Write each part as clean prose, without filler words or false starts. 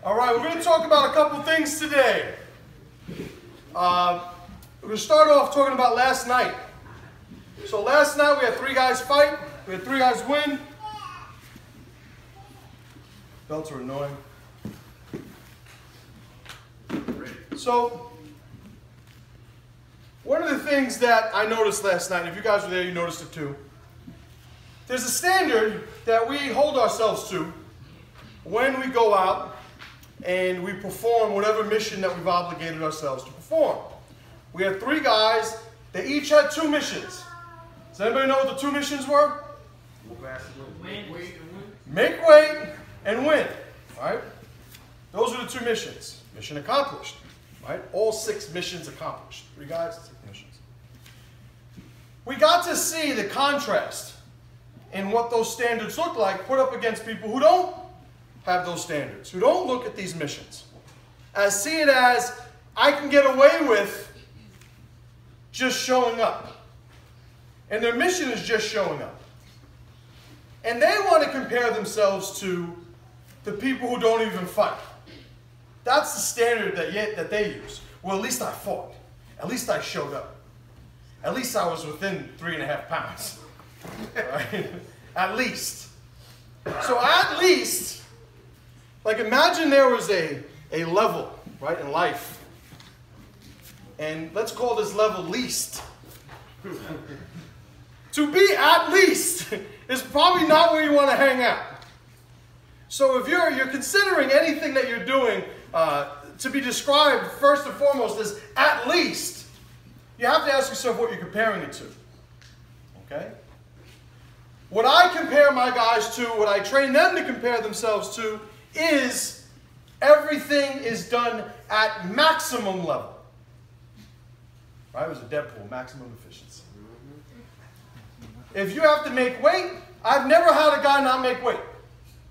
All right, we're going to talk about a couple things today. We're going to start off talking about last night. So last night we had 3 guys fight. We had 3 guys win. Belts are annoying. So one of the things that I noticed last night, if you guys were there, you noticed it too. There's a standard that we hold ourselves to when we go out and we perform whatever mission that we've obligated ourselves to perform. We had 3 guys. They each had 2 missions. Does anybody know what the 2 missions were? Make weight and win. Right? Those are the 2 missions. Mission accomplished. Right? All 6 missions accomplished. 3 guys, 6 missions. We got to see the contrast in what those standards look like put up against people who don't have those standards, who don't look at these missions, as see it as, I can get away with just showing up. And their mission is just showing up. And they want to compare themselves to the people who don't even fight. That's the standard that they use. Well, at least I fought. At least I showed up. At least I was within 3.5 pounds. Right? At least. So at least, like imagine there was a level, right, in life. And let's call this level least. To be at least is probably not where you want to hang out. So if you're considering anything that you're doing to be described first and foremost as at least, you have to ask yourself what you're comparing it to. Okay? What I compare my guys to, what I train them to compare themselves to, is everything is done at maximum level. Right? It was a Deadpool, maximum efficiency. If you have to make weight, I've never had a guy not make weight.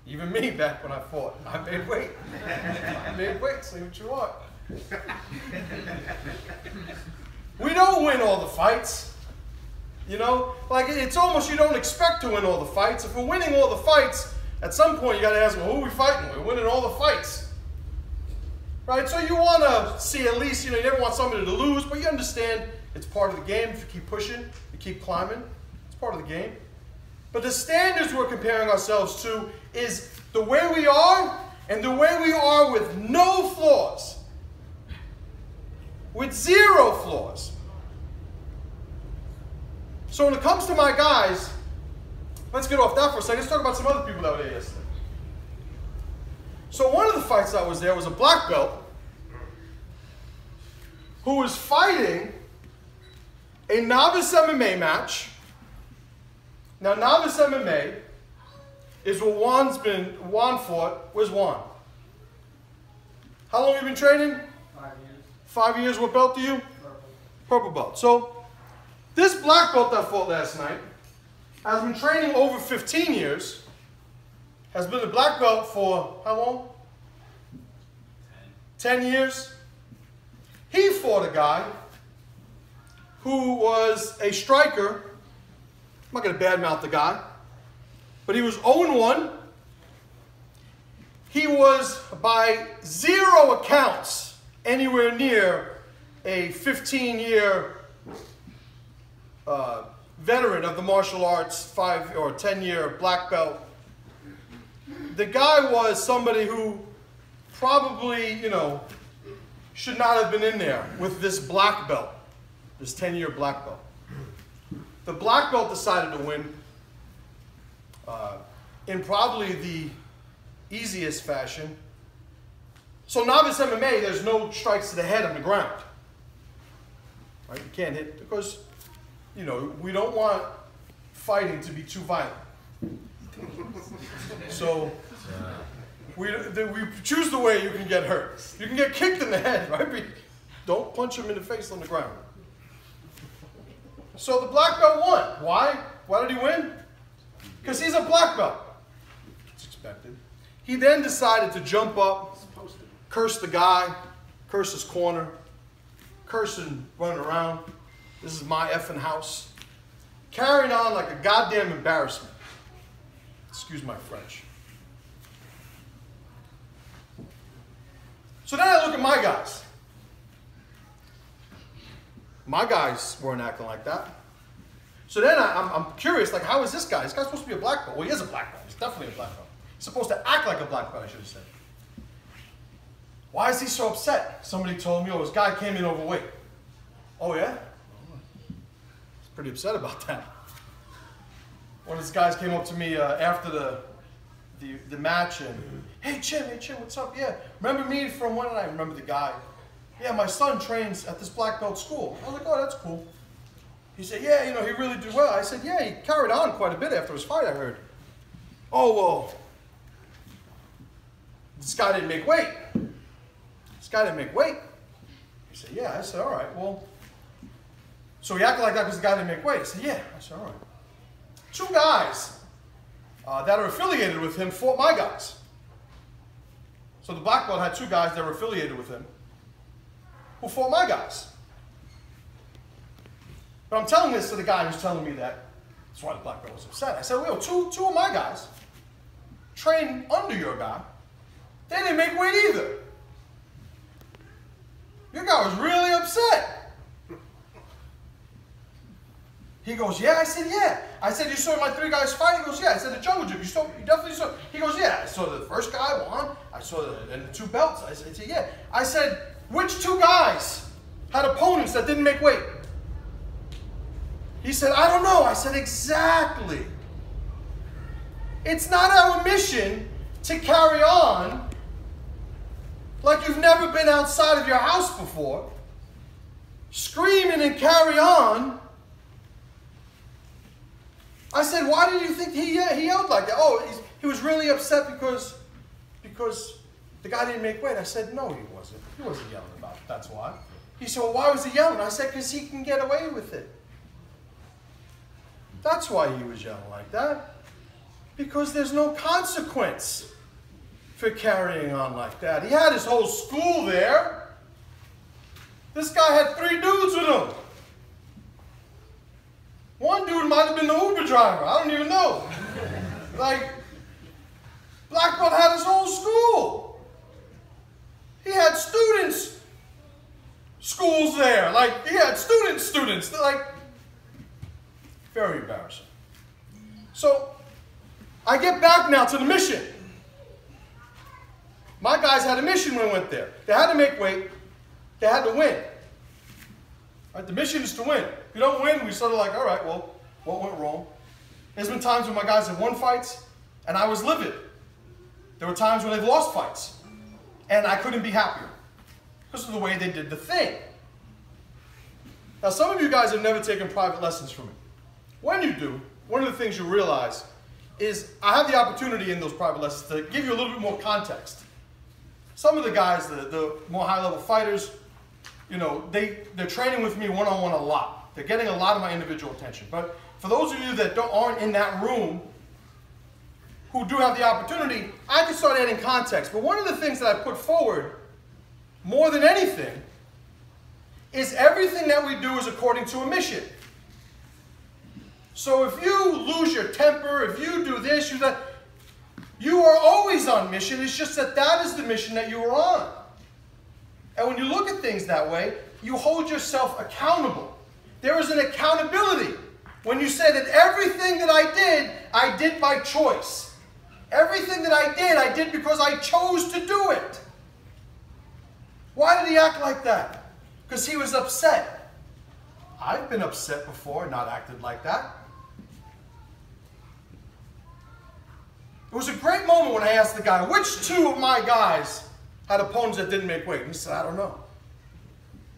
Even me back when I fought, I made weight. I made weight, say what you want. We don't win all the fights. You know, like it's almost you don't expect to win all the fights. If we're winning all the fights, at some point you got to ask them, who are we fighting? We're winning all the fights. Right? So you want to see at least, you never want somebody to lose, but you understand it's part of the game. If you keep pushing, you keep climbing, it's part of the game. But the standards we're comparing ourselves to is the way we are and the way we are with no flaws. With 0 flaws. So when it comes to my guys, let's get off that for a second. Let's talk about some other people that were there yesterday. So one of the fights that was there was a black belt who was fighting a novice MMA match. Now, novice MMA is what Juan fought. Where's Juan? How long have you been training? 5 years. 5 years. What belt do you? Purple. Purple belt. So this black belt that fought last night has been training over 15 years, has been a black belt for how long? 10 years. He fought a guy who was a striker. I'm not going to badmouth the guy, but he was 0-1. He was, by 0 accounts, anywhere near a 15-year veteran of the martial arts, 5 or 10-year black belt. The guy was somebody who probably, should not have been in there with this black belt, this 10-year black belt. The black belt decided to win in probably the easiest fashion. So novice MMA, there's no strikes to the head on the ground. Right? You can't hit because, we don't want fighting to be too violent. So we choose the way you can get hurt. You can get kicked in the head, right? But don't punch him in the face on the ground. So the black belt won. Why? Why did he win? Because he's a black belt. It's expected. He then decided to jump up, curse the guy, curse his corner, curse and run around. This is my effing house. Carrying on like a goddamn embarrassment. Excuse my French. my guys. My guys weren't acting like that. So then I'm curious, like, how is this guy? This guy's supposed to be a black belt. Well, he is a black belt. He's definitely a black belt. He's supposed to act like a black belt, I should have said. Why is he so upset? Somebody told me, oh, this guy came in overweight. Oh, yeah? He's pretty upset about that. One of these guys came up to me after the match and, hey, Jim, what's up? Yeah, remember me from when? And I remember the guy. Yeah, my son trains at this black belt school. I was like, oh, that's cool. He said, yeah, you know, he really did well. I said, yeah, he carried on quite a bit after his fight, I heard. Oh, well, this guy didn't make weight. This guy didn't make weight. He said, yeah. I said, all right, well, so he acted like that because the guy didn't make weight. I said, yeah. I said, all right. 2 guys that are affiliated with him fought my guys. So the black belt had 2 guys that were affiliated with him who fought my guys. But I'm telling this to the guy who's telling me that. That's why the black belt was upset. I said, well, two of my guys trained under your guy. They didn't make weight either. Your guy was really upset. He goes, yeah. I said, yeah. I said, you saw my 3 guys fight? He goes, yeah. I said, the jungle gym. You definitely saw. He goes, yeah. I saw the first guy won. I saw the 2 belts. I said, yeah. I said, which 2 guys had opponents that didn't make weight? He said, I don't know. I said, exactly. It's not our mission to carry on like you've never been outside of your house before, screaming and carry on. I said, why did you think he yelled like that? Oh, he was really upset because the guy didn't make weight. I said, no, he wasn't. He wasn't yelling about it. That's why. He said, well, why was he yelling? I said, because he can get away with it. That's why he was yelling like that. Because there's no consequence for carrying on like that. He had his whole school there. This guy had 3 dudes with him. One dude might have been the Uber driver. I don't even know. Like, black belt had his whole school. He had students' schools there. Like, he had students. Like, very embarrassing. So, I get back now to the mission. My guys had a mission when we went there. They had to make weight. They had to win. Right? The mission is to win. If you don't win, we sort of like, all right, well, what went wrong? There's been times when my guys have won fights, and I was livid. There were times when they've lost fights, and I couldn't be happier because of the way they did the thing. Now, some of you guys have never taken private lessons from me. When you do, one of the things you realize is I have the opportunity in those private lessons to give you a little bit more context. Some of the guys, the more high-level fighters, you know, they're training with me one-on-one a lot. They're getting a lot of my individual attention. But for those of you that aren't in that room, who do have the opportunity, I can start adding context. But one of the things that I put forward, more than anything, is everything that we do is according to a mission. So if you lose your temper, if you do this, you do that, you are always on mission. It's just that that is the mission that you are on. And when you look at things that way, you hold yourself accountable. There is an accountability when you say that everything that I did by choice. Everything that I did because I chose to do it. Why did he act like that? Because he was upset. I've been upset before and not acted like that. It was a great moment when I asked the guy, which 2 of my guys had opponents that didn't make weight? And he said, I don't know.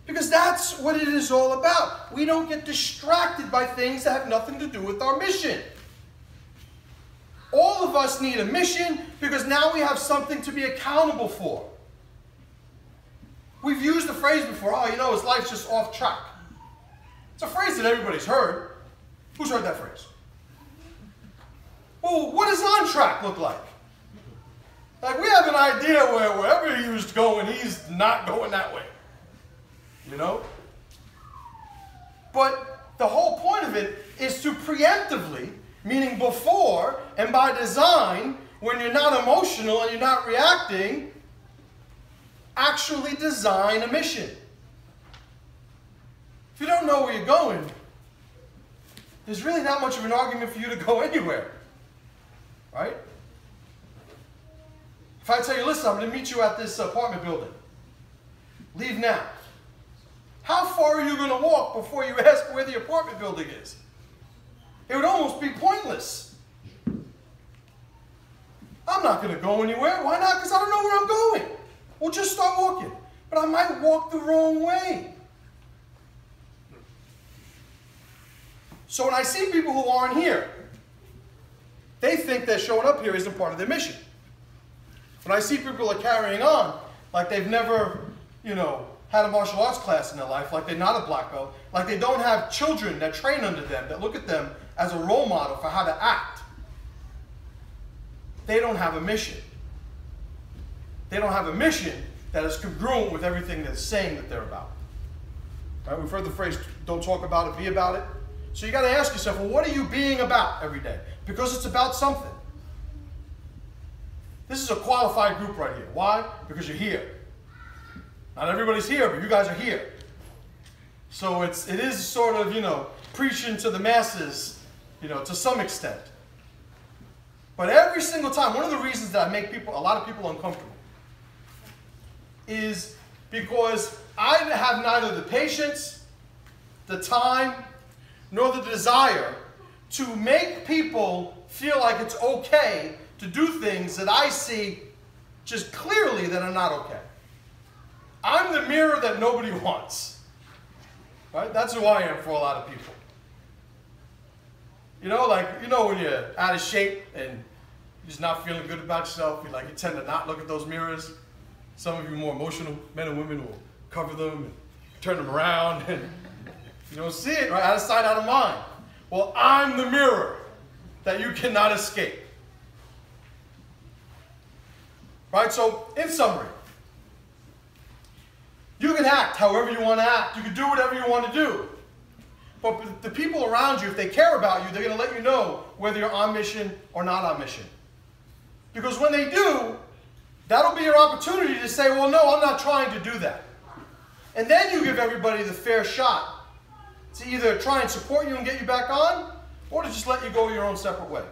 Because that's what it is all about. We don't get distracted by things that have nothing to do with our mission. All of us need a mission because now we have something to be accountable for. We've used the phrase before, oh, you know, his life's just off track. It's a phrase that everybody's heard. Who's heard that phrase? Well, what does on track look like? Like, we have an idea where wherever he was going, he's not going that way. You know? But the whole point of it is to preemptively, meaning before and by design, when you're not emotional and you're not reacting, actually design a mission. If you don't know where you're going, there's really not much of an argument for you to go anywhere, right? If I tell you, listen, I'm going to meet you at this apartment building. Leave now. How far are you going to walk before you ask where the apartment building is? It would almost be pointless. I'm not going to go anywhere. Why not? Because I don't know where I'm going. Well, just start walking. But I might walk the wrong way. So when I see people who aren't here, they think that showing up here isn't part of their mission. When I see people are carrying on like they've never, had a martial arts class in their life, like they're not a black belt, like they don't have children that train under them, that look at them as a role model for how to act, they don't have a mission. They don't have a mission that is congruent with everything they're saying that they're about. Right? We've heard the phrase, don't talk about it, be about it. So you got to ask yourself, well, what are you being about every day? Because it's about something. This is a qualified group right here. Why? Because you're here. Not everybody's here, but you guys are here. So it is sort of, preaching to the masses, to some extent. But every single time, one of the reasons that I make a lot of people uncomfortable is because I have neither the patience, the time, nor the desire to make people feel like it's okay to do things that I see just clearly that are not okay. I'm the mirror that nobody wants. Right? That's who I am for a lot of people. When you're out of shape and you're just not feeling good about yourself, you tend to not look at those mirrors. Some of you more emotional men and women will cover them and turn them around and you don't see it, right? Out of sight, out of mind. Well, I'm the mirror that you cannot escape. Right? So, in summary, you can act however you want to act. You can do whatever you want to do. But the people around you, if they care about you, they're going to let you know whether you're on mission or not on mission. Because when they do, that'll be your opportunity to say, well, no, I'm not trying to do that. And then you give everybody the fair shot to either try and support you and get you back on, or to just let you go your own separate way.